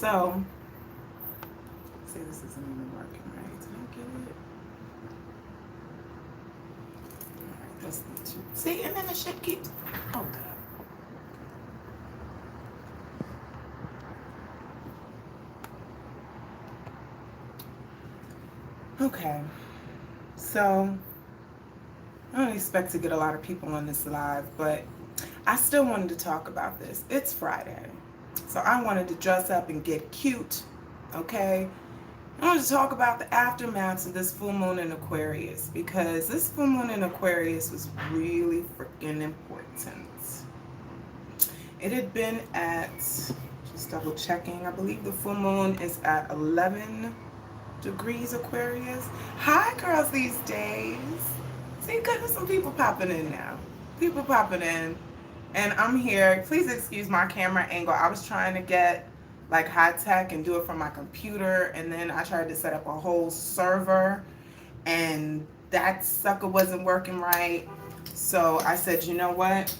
So, see, this isn't even working right. Did I get it? All right, that's the two. See, and then the shit keeps. Hold up. Okay, so I don't expect to get a lot of people on this live, but I still wanted to talk about this. It's Friday, so I wanted to dress up and get cute, okay? I wanted to talk about the aftermaths of this full moon in Aquarius because this full moon in Aquarius was really freaking important. It had been at, just double checking, I believe the full moon is at 11 degrees Aquarius. Hi, girls, these days. See, there's some people popping in now. People popping in. And I'm here. Please excuse my camera angle. I was trying to get like high tech and do it from my computer. And then I tried to set up a whole server. And that sucker wasn't working right. So I said, you know what?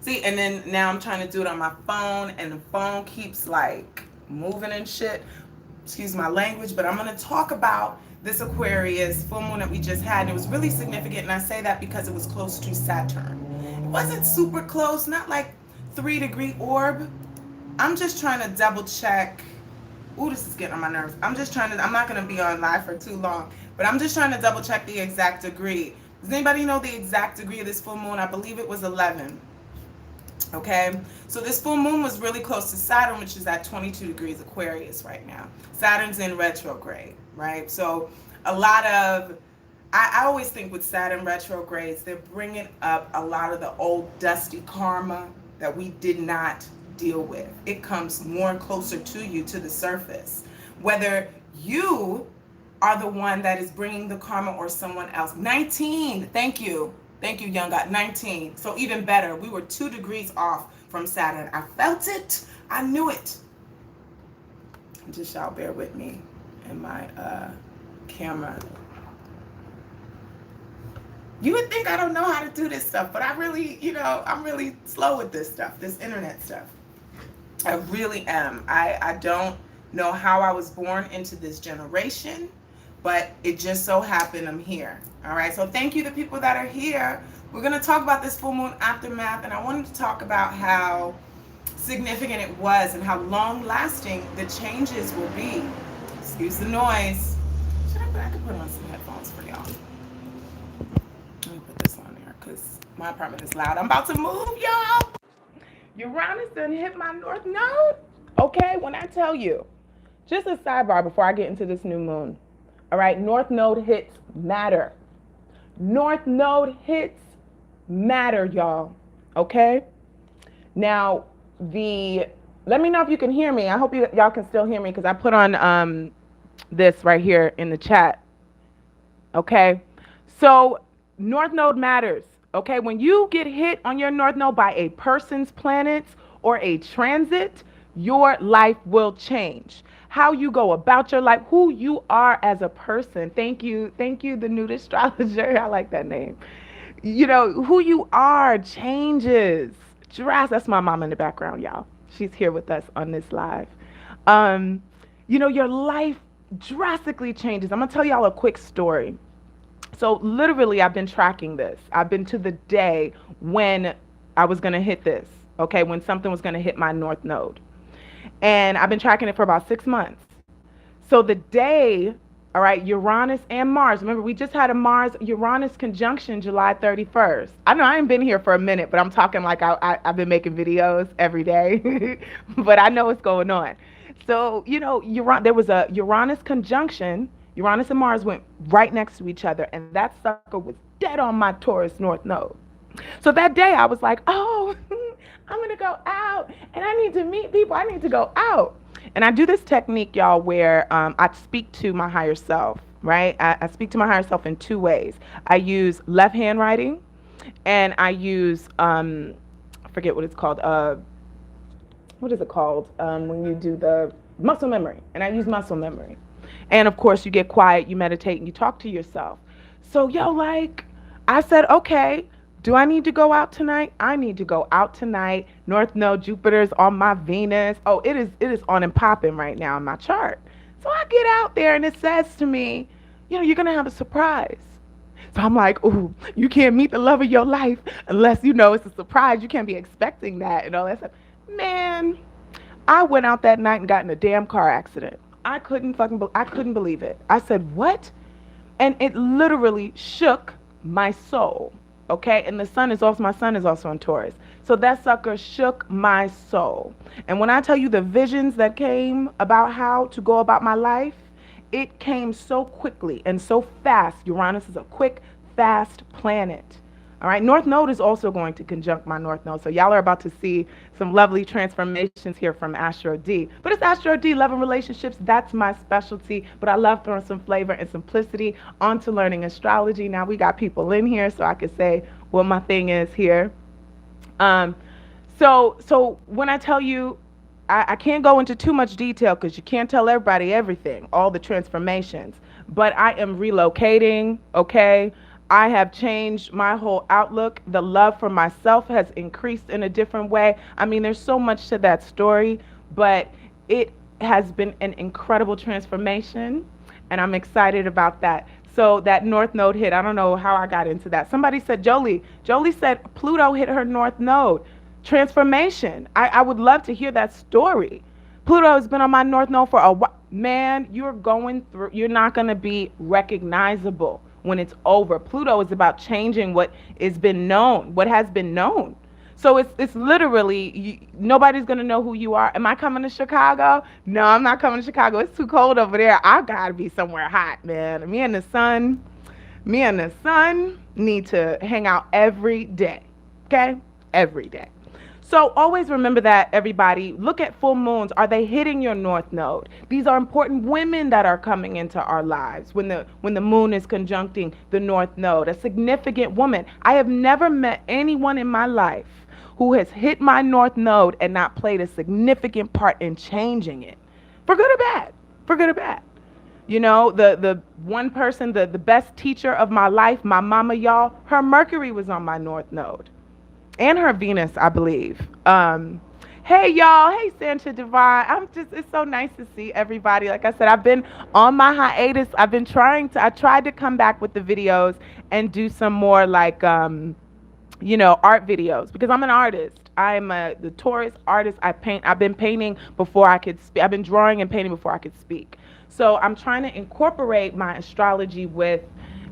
See, and then now I'm trying to do it on my phone. And the phone keeps like moving and shit. Excuse my language, but I'm going to talk about this Aquarius full moon that we just had. And it was really significant, and I say that because it was close to Saturn. It wasn't super close, not like 3-degree orb. I'm just trying to double check. Ooh, this is getting on my nerves. I'm not going to be on live for too long, but I'm just trying to double check the exact degree. Does anybody know the exact degree of this full moon? I believe it was 11. Okay, so this full moon was really close to Saturn, which is at 22 degrees Aquarius right now. Saturn's in retrograde, right? So a lot of, I always think with Saturn retrogrades, they're bringing up a lot of the old dusty karma that we did not deal with. It comes more and closer to you, to the surface. Whether you are the one that is bringing the karma or someone else. 19, thank you. Thank you, young God. 19. So even better. We were 2 degrees off from Saturn. I felt it. I knew it. Just y'all bear with me and my camera. You would think I don't know how to do this stuff, but I really, I'm really slow with this stuff, this internet stuff. I really am. I don't know how I was born into this generation, but it just so happened I'm here. All right, so thank you to people that are here. We're going to talk about this full moon aftermath, and I wanted to talk about how significant it was and how long lasting the changes will be. Excuse the noise. I could put on some headphones for y'all. Let me put this on there because my apartment is loud. I'm about to move, y'all. Uranus done hit my north node. Okay, when I tell you, just a sidebar before I get into this new moon. All right, north node hits matter. North node hits matter, y'all. Okay? Now, let me know if you can hear me. I hope y'all can still hear me because I put on this right here in the chat. Okay? So, north node matters. Okay? When you get hit on your north node by a person's planets or a transit, your life will change. How you go about your life, who you are as a person. Thank you, the nude astrologer. I like that name. Who you are changes. That's my mom in the background, y'all. She's here with us on this live. Your life drastically changes. I'm gonna tell y'all a quick story. So literally, I've been tracking this. I've been to the day when I was gonna hit this. Okay, when something was gonna hit my north node. And I've been tracking it for about 6 months. So the day, all right, Uranus and Mars. Remember, we just had a Mars-Uranus conjunction July 31st. I know I ain't been here for a minute, but I'm talking like I've been making videos every day. But I know what's going on. So, there was a Uranus conjunction. Uranus and Mars went right next to each other, and that sucker was dead on my Taurus North Node. So that day I was like, oh, I'm going to go out and I need to meet people. I need to go out. And I do this technique, y'all, where I speak to my higher self, right? I speak to my higher self in 2 ways. I use left handwriting and I use, I forget what it's called. What is it called when you do the muscle memory? And I use muscle memory. And of course, you get quiet, you meditate, and you talk to yourself. So, I said, okay, Do I need to go out tonight? I need to go out tonight. North Node, Jupiter's on my Venus. Oh, it is on and popping right now in my chart. So I get out there and it says to me, you're gonna have a surprise. So I'm like, ooh, you can't meet the love of your life unless it's a surprise. You can't be expecting that and all that stuff. Man, I went out that night and got in a damn car accident. I couldn't believe it. I said, what? And it literally shook my soul. Okay, and my son is also in Taurus. So that sucker shook my soul. And when I tell you the visions that came about how to go about my life, it came so quickly and so fast. Uranus is a quick, fast planet. All right, North Node is also going to conjunct my North Node. So y'all are about to see some lovely transformations here from Astro D. But it's Astro D, love and relationships. That's my specialty. But I love throwing some flavor and simplicity onto learning astrology. Now we got people in here, so I could say what my thing is here. So when I tell you, I can't go into too much detail because you can't tell everybody everything, all the transformations. But I am relocating, okay? I have changed my whole outlook. The love for myself has increased in a different way. I mean, there's so much to that story, but it has been an incredible transformation, and I'm excited about that. So that North Node hit. I don't know how I got into that. Somebody said, Jolie said Pluto hit her North Node. Transformation. I would love to hear that story. Pluto has been on my North Node for a while. Man, you're not going to be recognizable when it's over. Pluto is about changing what has been known. So it's literally, nobody's going to know who you are. Am I coming to Chicago? No, I'm not coming to Chicago. It's too cold over there. I got to be somewhere hot, man. Me and the sun need to hang out every day, okay? Every day. So always remember that, everybody. Look at full moons. Are they hitting your North Node? These are important women that are coming into our lives when the moon is conjuncting the North Node. A significant woman. I have never met anyone in my life who has hit my North Node and not played a significant part in changing it. For good or bad. For good or bad. The one person, the best teacher of my life, my mama, y'all, her Mercury was on my North Node. And her Venus, I believe. Hey, y'all. Hey, Santa Divine. It's so nice to see everybody. Like I said, I've been on my hiatus. I tried to come back with the videos and do some more like, art videos because I'm an artist. I'm the Taurus artist. I paint. I've been painting before I could speak. I've been drawing and painting before I could speak. So I'm trying to incorporate my astrology with,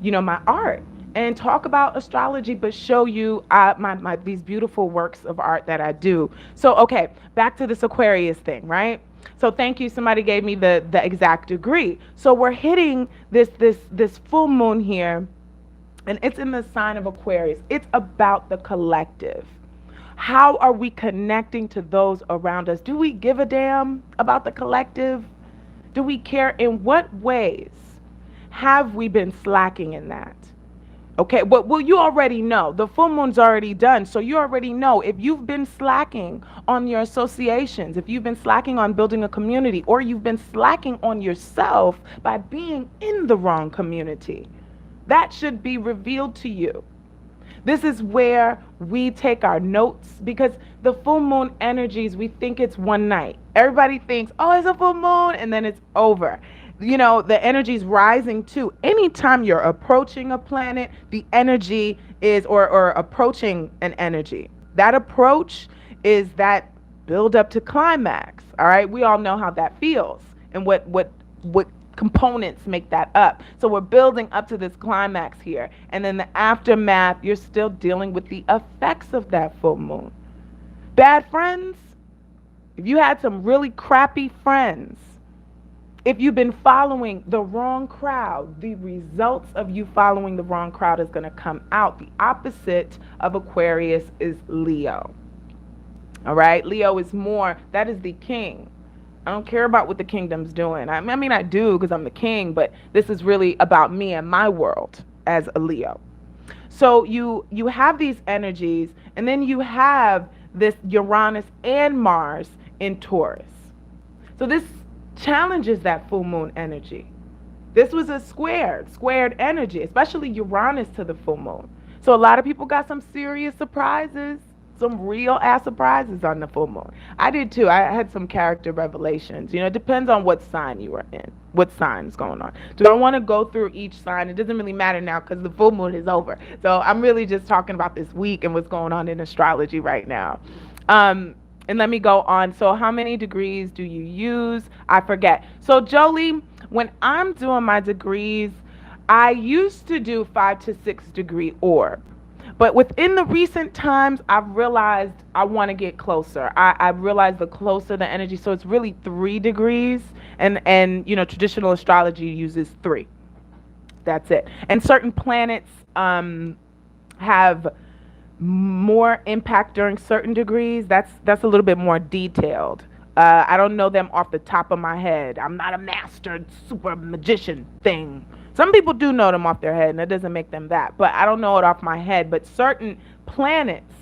my art. And talk about astrology, but show you these beautiful works of art that I do. So, okay, back to this Aquarius thing, right? So thank you. Somebody gave me the exact degree. So we're hitting this full moon here, and it's in the sign of Aquarius. It's about the collective. How are we connecting to those around us? Do we give a damn about the collective? Do we care? In what ways have we been slacking in that? Okay, well, you already know. The full moon's already done, so you already know if you've been slacking on your associations, if you've been slacking on building a community, or you've been slacking on yourself by being in the wrong community. That should be revealed to you. This is where we take our notes, because the full moon energies, we think it's one night. Everybody thinks, oh, it's a full moon, and then it's over. The energy is rising too. Anytime you're approaching a planet, the energy is, or approaching an energy. That approach is that build up to climax. All right. We all know how that feels and what components make that up. So we're building up to this climax here. And then the aftermath, you're still dealing with the effects of that full moon. Bad friends. If you had some really crappy friends, if you've been following the wrong crowd, the results of you following the wrong crowd is going to come out. The opposite of Aquarius is Leo. All right? Leo is more, that is the king. I don't care about what the kingdom's doing. I mean, I do because I'm the king, but this is really about me and my world as a Leo. So you have these energies, and then you have this Uranus and Mars in Taurus. So this challenges that full moon energy. This was a squared energy, especially Uranus to the full moon. So a lot of people got some serious surprises, some real ass surprises on the full moon. I did too. I had some character revelations. You know, it depends on what sign you are in, what sign's going on. Do I want to go through each sign? It doesn't really matter now because the full moon is over. So I'm really just talking about this week and what's going on in astrology right now. Um, and let me go on. So how many degrees do you use? I forget. So Jolie, when I'm doing my degrees, I used to do 5 to 6 degree orb. But within the recent times, I've realized I want to get closer. I've realized the closer the energy, so it's really 3 degrees, and you know traditional astrology uses three. That's it. And certain planets have more impact during certain degrees. That's a little bit more detailed. I don't know them off the top of my head. I'm not a master super magician thing. Some people do know them off their head, and that doesn't make them that. But I don't know it off my head. But certain planets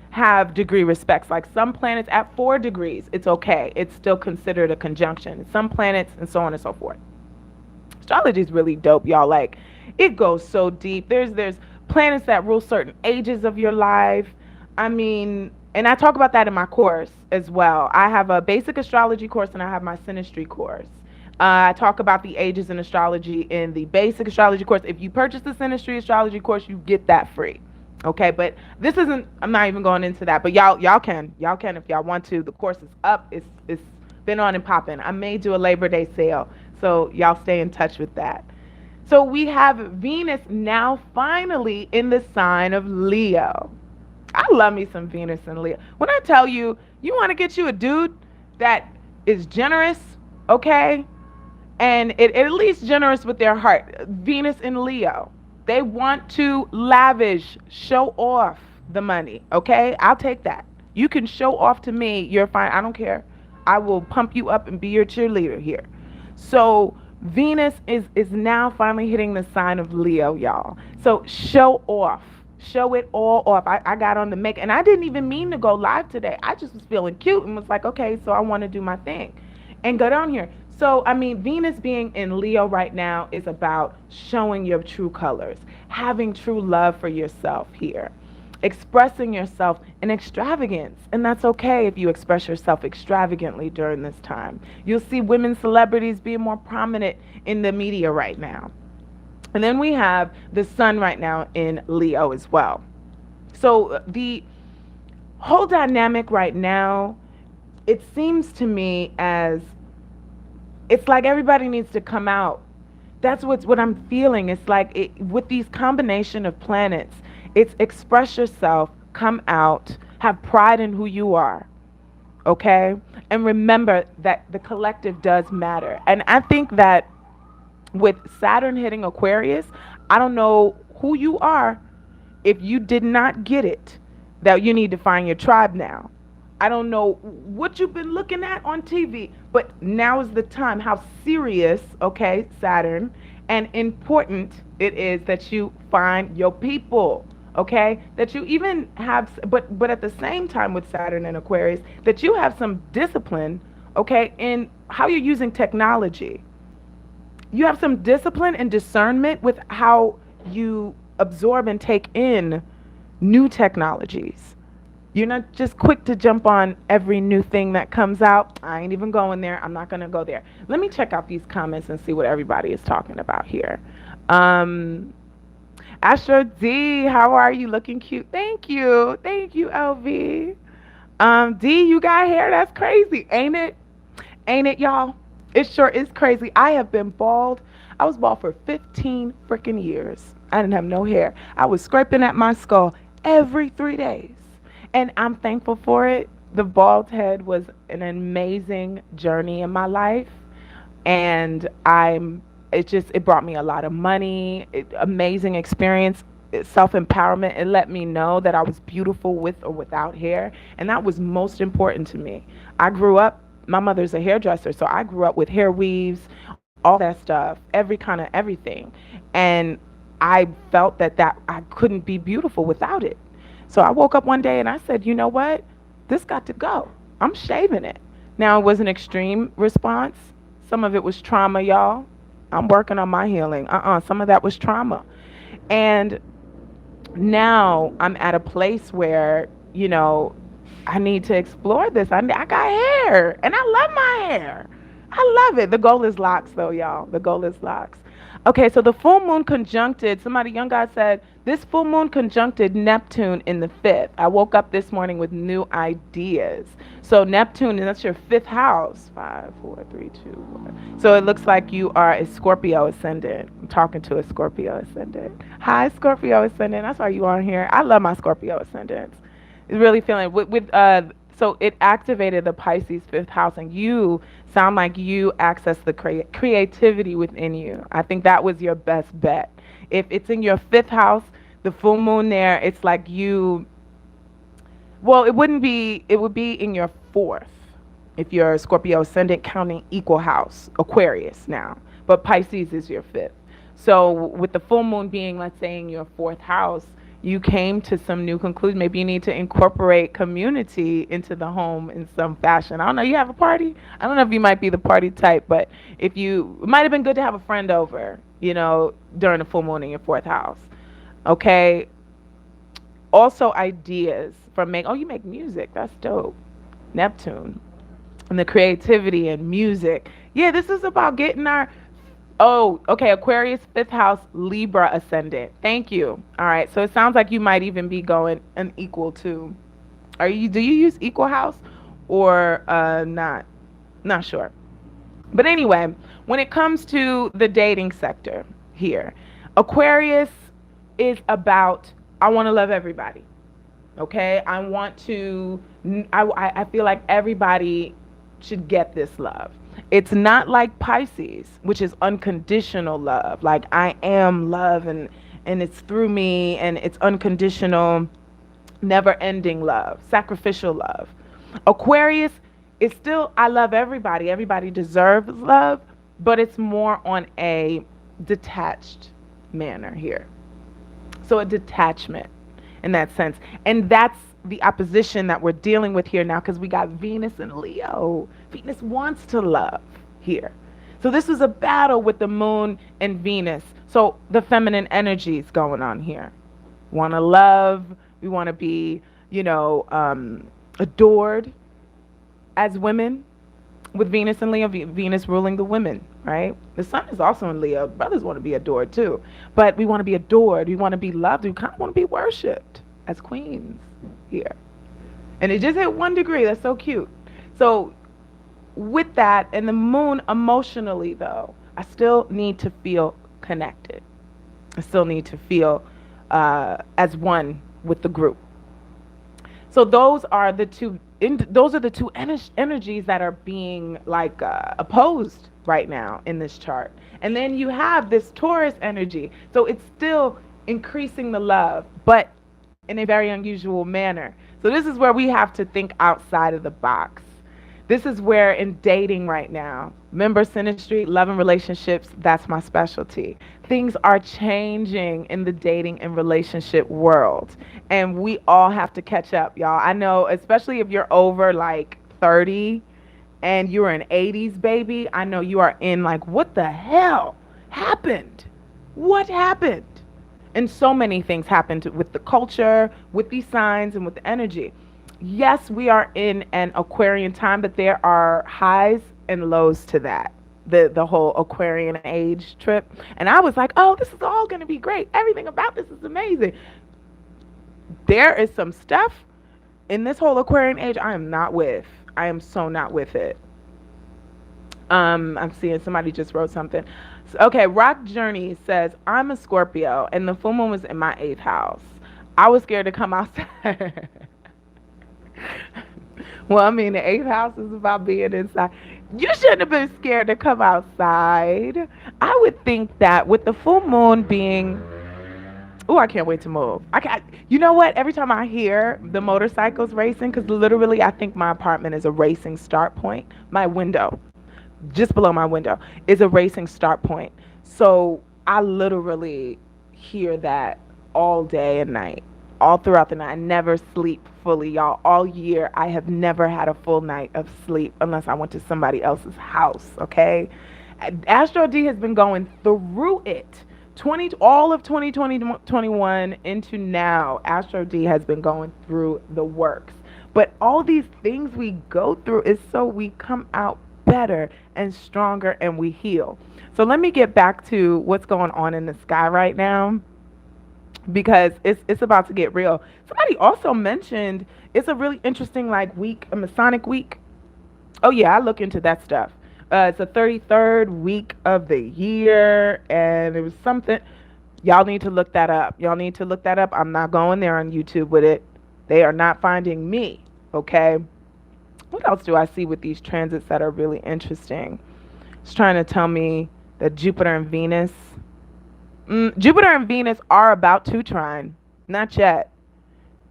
have degree respects. Like some planets at 4 degrees, it's okay. It's still considered a conjunction. Some planets, and so on and so forth. Astrology is really dope, y'all. Like it goes so deep. There's planets that rule certain ages of your life. I mean, and I talk about that in my course as well. I have a basic astrology course and I have my synastry course. I talk about the ages in astrology in the basic astrology course. If you purchase the synastry astrology course, you get that free. Okay, but this isn't. I'm not even going into that. But y'all can if y'all want to. The course is up. It's been on and popping. I may do a Labor Day sale, so y'all stay in touch with that. So we have Venus now finally in the sign of Leo. I love me some Venus and Leo. When I tell you, you want to get you a dude that is generous, okay? And at least generous with their heart. Venus and Leo. They want to lavish, show off the money, okay? I'll take that. You can show off to me. You're fine. I don't care. I will pump you up and be your cheerleader here. So Venus is now finally hitting the sign of Leo, y'all. So show off. Show it all off. I got on the make, and I didn't even mean to go live today. I just was feeling cute and was like, okay, so I want to do my thing and go down here. So, I mean, Venus being in Leo right now is about showing your true colors, having true love for yourself here, expressing yourself in extravagance. And that's okay if you express yourself extravagantly during this time. You'll see women celebrities being more prominent in the media right now. And then we have the sun right now in Leo as well. So the whole dynamic right now, it seems to me as it's like everybody needs to come out. That's what I'm feeling. It's like with these combination of planets, it's express yourself, come out, have pride in who you are, okay? And remember that the collective does matter. And I think that with Saturn hitting Aquarius, I don't know who you are if you did not get it, that you need to find your tribe now. I don't know what you've been looking at on TV, but now is the time how serious, okay, Saturn, and important it is that you find your people, okay? That you even have, but at the same time with Saturn and Aquarius, that you have some discipline, okay, in how you're using technology. You have some discipline and discernment with how you absorb and take in new technologies. You're not just quick to jump on every new thing that comes out. I ain't even going there. I'm not going to go there. Let me check out these comments and see what everybody is talking about here. Astro D, how are you? Looking cute. Thank you. Thank you, LV. D, you got hair? That's crazy, ain't it? Ain't it, y'all? It sure is crazy. I have been bald. I was bald for 15 freaking years. I didn't have no hair. I was scraping at my skull every 3 days. And I'm thankful for it. The bald head was an amazing journey in my life. And it brought me a lot of money, amazing experience, self-empowerment. It let me know that I was beautiful with or without hair. And that was most important to me. I grew up, my mother's a hairdresser, so I grew up with hair weaves, all that stuff, every kind of everything. And I felt that I couldn't be beautiful without it. So I woke up one day and I said, you know what? This got to go. I'm shaving it. Now, it was an extreme response. Some of it was trauma, y'all. I'm working on my healing. Some of that was trauma. And now I'm at a place where, I need to explore this. I got hair and I love my hair. I love it. The goal is locks, though, y'all. The goal is locks. Okay, so the full moon conjuncted, somebody, young God said, this full moon conjuncted Neptune in the fifth. I woke up this morning with new ideas. So Neptune, that's your fifth house. 5, 4, 3, 2, 1. So it looks like you are a Scorpio ascendant. I'm talking to a Scorpio ascendant. Hi, Scorpio ascendant. That's why you on here. I love my Scorpio ascendants. Really feeling so it activated the Pisces fifth house, and you sound like you access the creativity within you. I think that was your best bet. If it's in your fifth house, the full moon there, it's like you. Well, it would be in your fourth if you're a Scorpio ascendant, counting equal house, Aquarius now, but Pisces is your fifth. So with the full moon being, let's say, in your fourth house, you came to some new conclusion. Maybe you need to incorporate community into the home in some fashion. I don't know. You have a party? I don't know if you might be the party type, but if you, it might have been good to have a friend over, during the full moon in your fourth house. Okay. Also, ideas from you make music. That's dope. Neptune. And the creativity and music. Yeah, this is about getting our. Oh, okay. Aquarius, fifth house, Libra ascendant. Thank you. All right. So it sounds like you might even be going an equal to. Do you use equal house or not? Not sure. But anyway, when it comes to the dating sector here, Aquarius is about, I want to love everybody. Okay. I feel like everybody should get this love. It's not like Pisces, which is unconditional love. Like I am love and it's through me and it's unconditional, never ending love, sacrificial love. Aquarius is still, I love everybody. Everybody deserves love, but it's more on a detached manner here. So a detachment in that sense. And that's the opposition that we're dealing with here now, because we got Venus and Leo. Venus wants to love here. So this is a battle with the moon and Venus. So the feminine energy is going on here. Want to love. We want to be, adored as women with Venus and Leo. Venus ruling the women, right? The sun is also in Leo. Brothers want to be adored too. But we want to be adored. We want to be loved. We kind of want to be worshipped as queens here. And it just hit 1 degree. That's so cute. So with that and the moon emotionally, though, I still need to feel connected. I still need to feel as one with the group. So those are the two energies that are being opposed right now in this chart. And then you have this Taurus energy. So it's still increasing the love, but in a very unusual manner. So this is where we have to think outside of the box. This is where in dating right now, remember Synastry, love and relationships, that's my specialty. Things are changing in the dating and relationship world. And we all have to catch up, y'all. I know, especially if you're over 30 and you're an 80s baby, I know you are in what the hell happened? What happened? And so many things happened with the culture, with these signs, and with the energy. Yes, we are in an Aquarian time, but there are highs and lows to that. The whole Aquarian age trip. And I was like, oh, this is all going to be great. Everything about this is amazing. There is some stuff in this whole Aquarian age I am not with. I am so not with it. I'm seeing somebody just wrote something. Okay, Rock Journey says, I'm a Scorpio and the full moon was in my 8th house. I was scared to come outside. Well, I mean, the 8th house is about being inside. You shouldn't have been scared to come outside. I would think that with the full moon being, oh, I can't wait to move. You know what? Every time I hear the motorcycles racing, because literally I think my apartment is a racing start point. My window, just below my window, is a racing start point. So I literally hear that all day and night, all throughout the night. I never sleep fully, y'all. All year, I have never had a full night of sleep unless I went to somebody else's house, okay? Astro D has been going through it all of 2021 into now, Astro D has been going through the works. But all these things we go through is so we come out better and stronger and we heal. So let me get back to what's going on in the sky right now, because it's about to get real. Somebody also mentioned it's a really interesting like week, a Masonic week. Oh yeah, I look into that stuff. It's the 33rd week of the year, and it was something. Y'all need to look that up. Y'all need to look that up. I'm not going there on YouTube with it. They are not finding me. Okay. What else do I see with these transits that are really interesting? It's trying to tell me that Jupiter and Venus. Jupiter and Venus are about to trine. Not yet.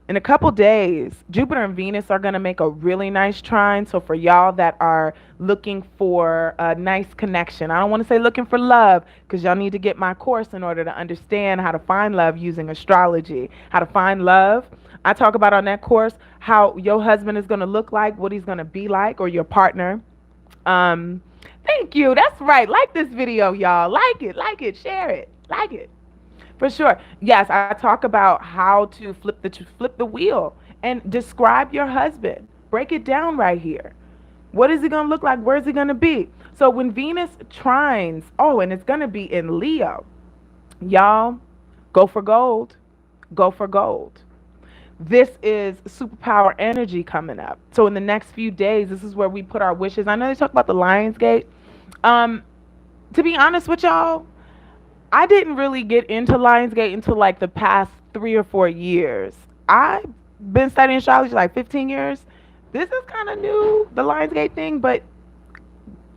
In a couple days, Jupiter and Venus are going to make a really nice trine. So for y'all that are looking for a nice connection, I don't want to say looking for love, because y'all need to get my course in order to understand how to find love using astrology. How to find love. I talk about on that course how your husband is going to look like, what he's going to be like, or your partner. Thank you. That's right. Like this video, y'all. Like it, share it, like it. For sure. Yes, I talk about how to flip the wheel and describe your husband. Break it down right here. What is he going to look like? Where is he going to be? So when Venus trines, and it's going to be in Leo. Y'all, go for gold. Go for gold. This is superpower energy coming up. So in the next few days, this is where we put our wishes. I know they talk about the Lionsgate. To be honest with y'all, I didn't really get into Lionsgate until like the past 3 or 4 years. I've been studying astrology like 15 years. This is kind of new, the Lionsgate thing, but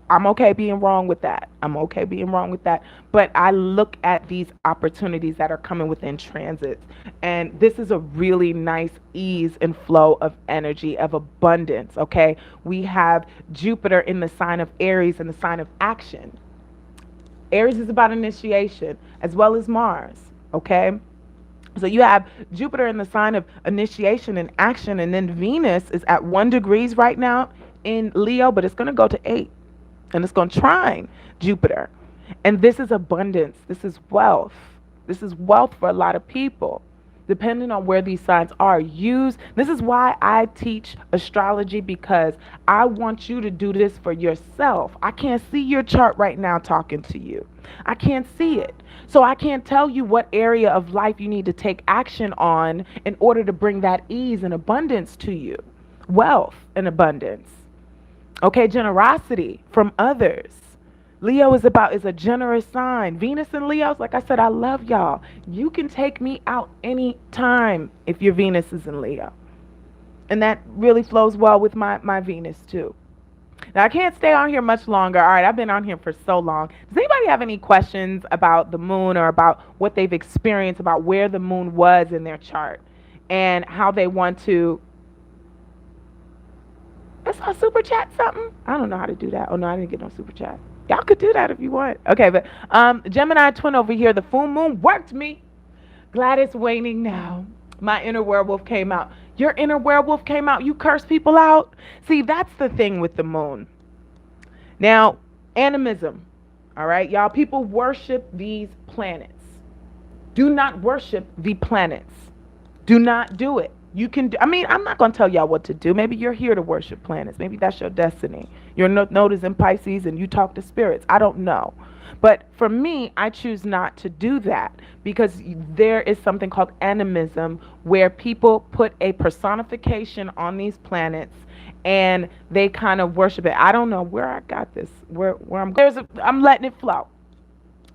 I'm okay being wrong with that. But I look at these opportunities that are coming within transits, and this is a really nice ease and flow of energy, of abundance, okay? We have Jupiter in the sign of Aries, in the sign of action. Aries is about initiation, as well as Mars, okay? So you have Jupiter in the sign of initiation and action, and then Venus is at 1 degree right now in Leo, but it's going to go to 8, and it's going to trine Jupiter. And this is abundance. This is wealth. This is wealth for a lot of people, depending on where these signs are. This is why I teach astrology, because I want you to do this for yourself. I can't see your chart right now talking to you. I can't see it. So I can't tell you what area of life you need to take action on in order to bring that ease and abundance to you. Wealth and abundance. Okay, generosity from others. Leo is a generous sign. Venus and Leo's, like I said, I love y'all. You can take me out any time if your Venus is in Leo. And that really flows well with my Venus too. Now, I can't stay on here much longer. All right, I've been on here for so long. Does anybody have any questions about the moon, or about what they've experienced, about where the moon was in their chart and how they want to... I saw super chat something. I don't know how to do that. Oh, no, I didn't get no super chat. Y'all could do that if you want. Okay, but Gemini twin over here, the full moon worked me. Glad it's waning now. My inner werewolf came out. Your inner werewolf came out. You curse people out. See, that's the thing with the moon. Now, animism. All right, y'all, people worship these planets. Do not worship the planets. Do not do it. You can, I'm not going to tell y'all what to do. Maybe you're here to worship planets. Maybe that's your destiny. Your note is in Pisces and you talk to spirits. I don't know. But for me, I choose not to do that, because there is something called animism, where people put a personification on these planets and they kind of worship it. I don't know where I got this, where I'm letting it flow.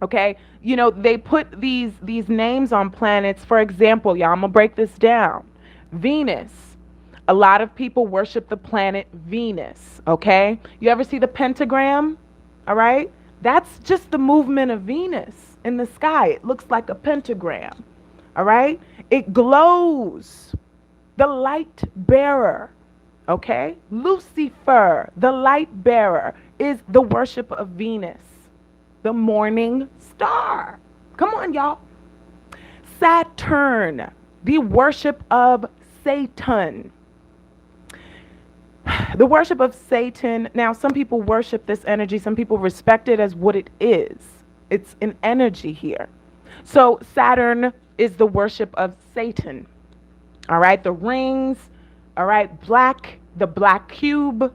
Okay. They put these names on planets. For example, y'all, I'm going to break this down. Venus. A lot of people worship the planet Venus, okay? You ever see the pentagram? All right? That's just the movement of Venus in the sky. It looks like a pentagram, all right? It glows. The light bearer, okay? Lucifer, the light bearer, is the worship of Venus, the morning star. Come on, y'all. Saturn, the worship of Satan. The worship of Satan. Now, some people worship this energy. Some people respect it as what it is. It's an energy here. So Saturn is the worship of Satan. All right, the rings, all right, the black cube.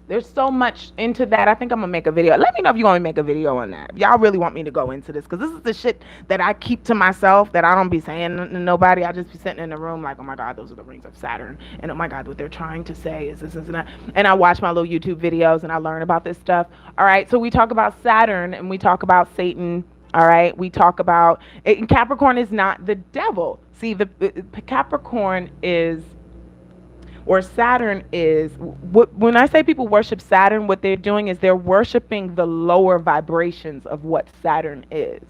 There's so much into that. I think I'm gonna make a video. Let me know if you want me to make a video on that. If y'all really want me to go into this, because this is the shit that I keep to myself, that I don't be saying to nobody. I just be sitting in the room like, oh my God, those are the rings of Saturn. And oh my God, what they're trying to say is this and that. And I watch my little YouTube videos and I learn about this stuff. All right, so we talk about Saturn and we talk about Satan. All right, we talk about it, Capricorn is not the devil. See, the Capricorn is, or Saturn is, when I say people worship Saturn, what they're doing is they're worshiping the lower vibrations of what Saturn is.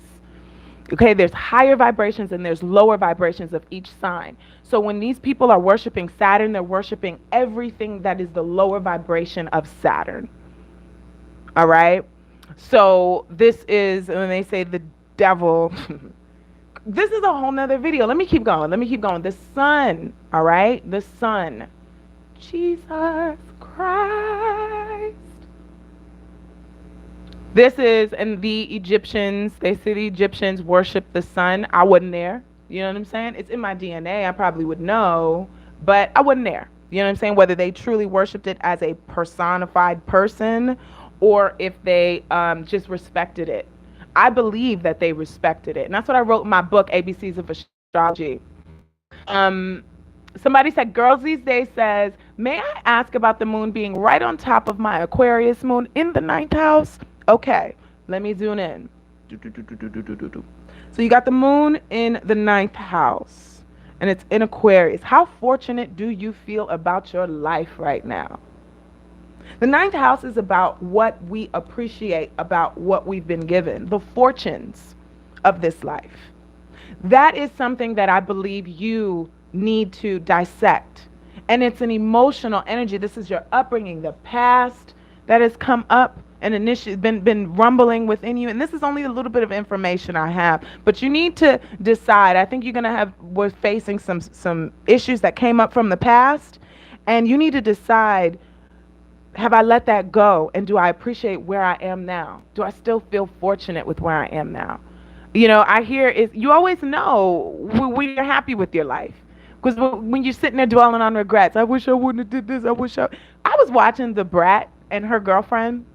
Okay, there's higher vibrations and there's lower vibrations of each sign. So when these people are worshiping Saturn, they're worshiping everything that is the lower vibration of Saturn. All right, so this is, when they say the devil, this is a whole nother video. Let me keep going. The sun, all right, the sun. Jesus Christ. This is, and the Egyptians, they say the Egyptians worship the sun. I wasn't there. You know what I'm saying? It's in my DNA. I probably would know, but I wasn't there. You know what I'm saying? Whether they truly worshiped it as a personified person or if they just respected it. I believe that they respected it. And that's what I wrote in my book, ABCs of Astrology. Somebody said, Girls These Days says, may I ask about the moon being right on top of my Aquarius moon in the 9th house? Okay, let me zoom in. So you got the moon in the 9th house, and it's in Aquarius. How fortunate do you feel about your life right now? The 9th house is about what we appreciate about what we've been given, the fortunes of this life. That is something that I believe you need to dissect. And it's an emotional energy. This is your upbringing, the past that has come up and initially been rumbling within you. And this is only a little bit of information I have, but you need to decide. I think we're facing some issues that came up from the past, and you need to decide, have I let that go? And do I appreciate where I am now? Do I still feel fortunate with where I am now? You know, I hear you always know when you're happy with your life. Because when you're sitting there dwelling on regrets, I wish I wouldn't have did this. I was watching The Brat and her girlfriend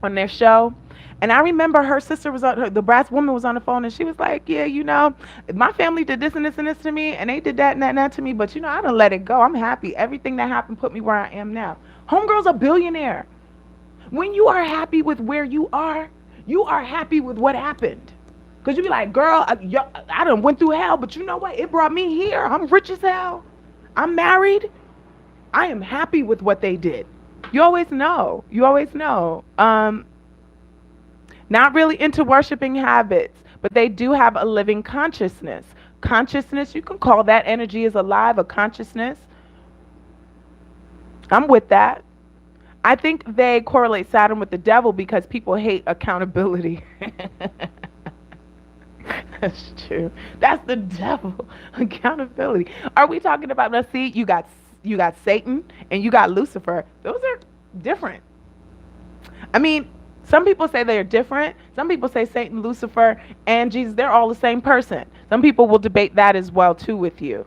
on their show. And I remember her sister the Brat's woman was on the phone and she was like, yeah, you know, my family did this and this and this to me. And they did that and that and that to me. But, you know, I don't let it go. I'm happy. Everything that happened put me where I am now. Homegirl's a billionaire. When you are happy with where you are happy with what happened. Because you be like, girl, I done went through hell, but you know what? It brought me here. I'm rich as hell. I'm married. I am happy with what they did. You always know. Not really into worshiping habits, but they do have a living consciousness. Consciousness, you can call that energy is alive, a consciousness. I'm with that. I think they correlate Saturn with the devil because people hate accountability. That's true. That's the devil. Accountability. Are we talking about, let's see, you got Satan and you got Lucifer. Those are different. I mean, some people say they're different. Some people say Satan, Lucifer, and Jesus, they're all the same person. Some people will debate that as well too with you.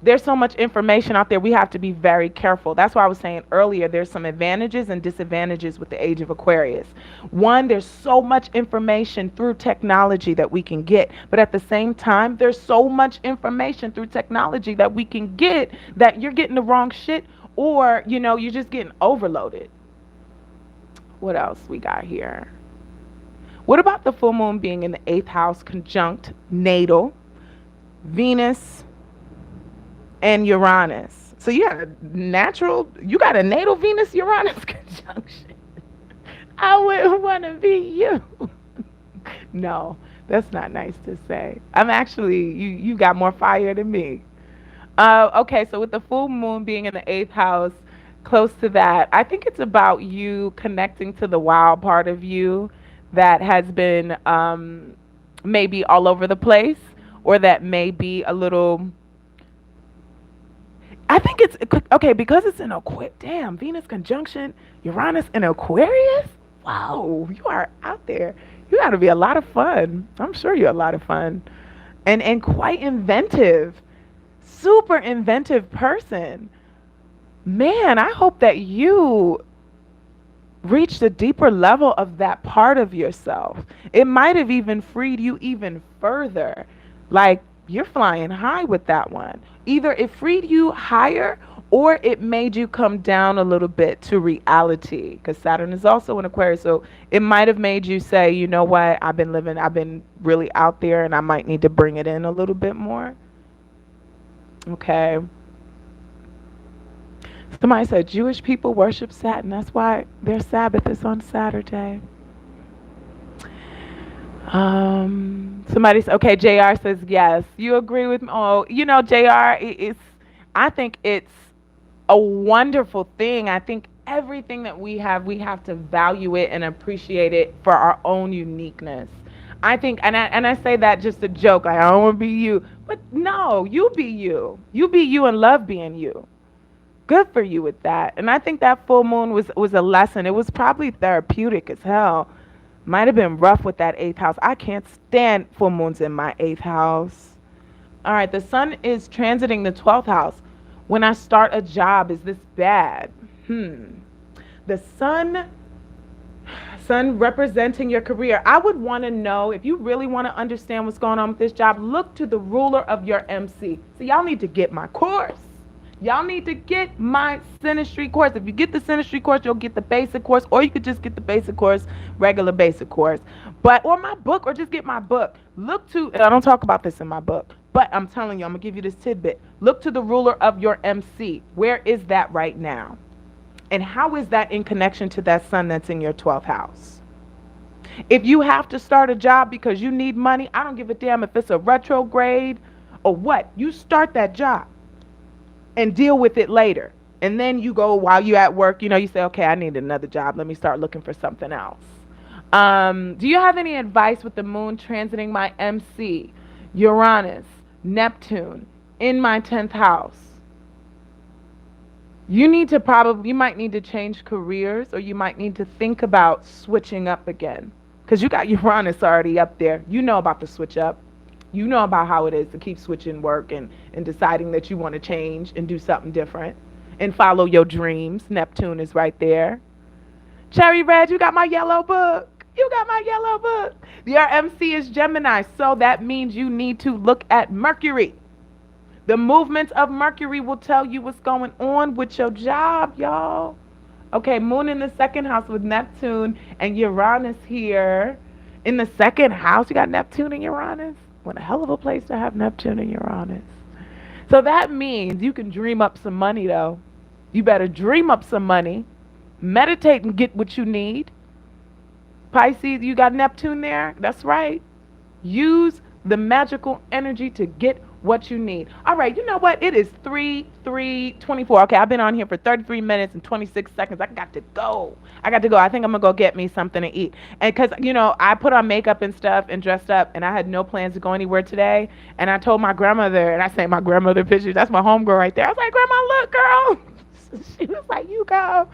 There's so much information out there. We have to be very careful. That's why I was saying earlier, there's some advantages and disadvantages with the age of Aquarius. One, there's so much information through technology that we can get. But at the same time, there's so much information through technology that we can get that you're getting the wrong shit or, you know, you're just getting overloaded. What else we got here? What about the full moon being in the 8th house conjunct natal Venus and Uranus? So you got a natal Venus Uranus conjunction. I wouldn't want to be you. No, that's not nice to say. I'm actually, you got more fire than me. Okay, so with the full moon being in the 8th house, close to that, I think it's about you connecting to the wild part of you that has been maybe all over the place, or that may be a little, I think it's, okay, because it's in Aquarius, damn, Venus conjunction, Uranus in Aquarius? Wow, you are out there. You got to be a lot of fun. I'm sure you're a lot of fun. And quite inventive. Super inventive person. Man, I hope that you reached a deeper level of that part of yourself. It might have even freed you even further. Like you're flying high with that one. Either it freed you higher or it made you come down a little bit to reality because Saturn is also in Aquarius. So it might have made you say, you know what, I've been really out there and I might need to bring it in a little bit more. Okay. Somebody said Jewish people worship Saturn. That's why their Sabbath is on Saturday. Somebody said, okay, JR says yes. You agree with me? Oh, you know, JR, I think it's a wonderful thing. I think everything that we have to value it and appreciate it for our own uniqueness. I think, and I say that just a joke. Like, I don't want to be you, but no, you be you. You be you and love being you. Good for you with that. And I think that full moon was a lesson. It was probably therapeutic as hell. Might have been rough with that eighth house. I can't stand full moons in my eighth house. All right, the sun is transiting the 12th house. When I start a job, is this bad? The sun representing your career. I would want to know, if you really want to understand what's going on with this job, look to the ruler of your MC. So y'all need to get my course. Y'all need to get my Synastry course. If you get the Synastry course, you'll get the basic course, or you could just get the basic course, regular basic course. Or my book, or just get my book. Look to, and I don't talk about this in my book, but I'm telling you, I'm going to give you this tidbit. Look to the ruler of your MC. Where is that right now? And how is that in connection to that sun that's in your 12th house? If you have to start a job because you need money, I don't give a damn if it's a retrograde or what. You start that job and deal with it later. And then you go, while you're at work, you say, okay, I need another job. Let me start looking for something else. Do you have any advice with the moon transiting my MC, Uranus, Neptune, in my 10th house? You might need to change careers, or you might need to think about switching up again. Because you got Uranus already up there. You know about the switch up. You know about how it is to keep switching work and deciding that you want to change and do something different and follow your dreams. Neptune is right there. Cherry Red, you got my yellow book. You got my yellow book. Your MC is Gemini, so that means you need to look at Mercury. The movements of Mercury will tell you what's going on with your job, y'all. Okay, moon in the second house with Neptune and Uranus here. In the second house, you got Neptune and Uranus. What a hell of a place to have Neptune and Uranus. So that means you can dream up some money, though. You better dream up some money. Meditate and get what you need. Pisces, you got Neptune there? That's right. Use the magical energy to get what you need. All right, you know what? It is 3:24. Okay, I've been on here for 33 minutes and 26 seconds. I got to go. I think I'm going to go get me something to eat. And because, I put on makeup and stuff and dressed up, and I had no plans to go anywhere today. And I told my grandmother, and I sent my grandmother pictures. That's my homegirl right there. I was like, Grandma, look, girl. She was like, you go.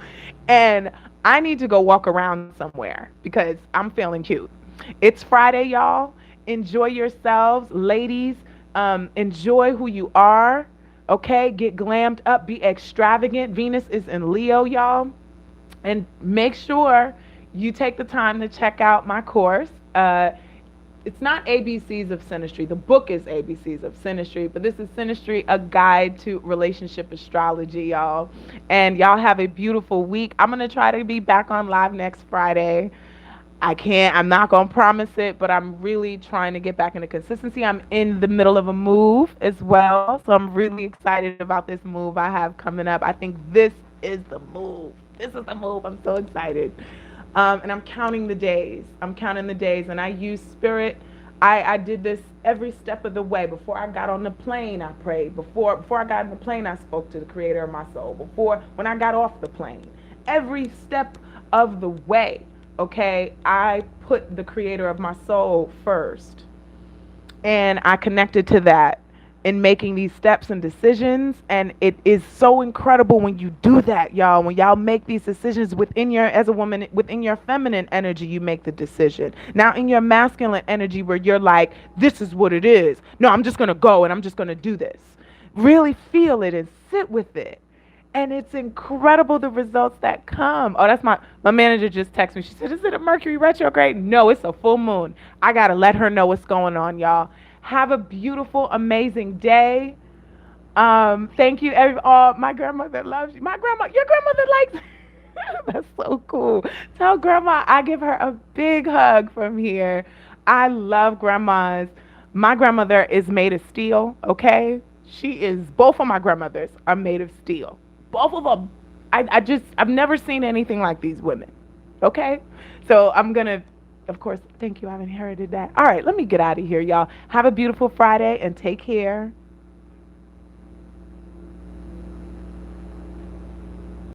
And I need to go walk around somewhere because I'm feeling cute. It's Friday, y'all. Enjoy yourselves, ladies. Enjoy who you are. Okay, get glammed up, be extravagant. Venus is in Leo, y'all. And make sure you take the time to check out my course. It's not ABCs of Synastry. The book is ABCs of Synastry, but this is Synastry, a guide to relationship astrology, y'all. And y'all have a beautiful week. I'm going to try to be back on live next Friday. I'm not going to promise it, but I'm really trying to get back into consistency. I'm in the middle of a move as well, so I'm really excited about this move I have coming up. I think this is the move. I'm so excited. And I'm counting the days. And I use spirit. I did this every step of the way. Before I got on the plane, I prayed. Before I got on the plane, I spoke to the creator of my soul. When I got off the plane, every step of the way, okay, I put the creator of my soul first. And I connected to that. in making these steps and decisions. And it is so incredible when you do that, y'all. When y'all make these decisions within your, as a woman, within your feminine energy, you make the decision. Now in your masculine energy, where you're like, this is what it is. No, I'm just gonna go and I'm just gonna do this. Really feel it and sit with it. And it's incredible the results that come. Oh, that's my manager just texted me. She said, is it a Mercury retrograde? No, it's a full moon. I got to let her know what's going on, y'all. Have a beautiful, amazing day. Thank you, my grandmother loves you. Your grandmother likes That's so cool. Tell grandma I give her a big hug from here. I love grandmas. My grandmother is made of steel, okay? Both of my grandmothers are made of steel. Both of them. I've never seen anything like these women, okay? So I'm going to, of course, thank you. I've inherited that. All right, let me get out of here, y'all. Have a beautiful Friday and take care.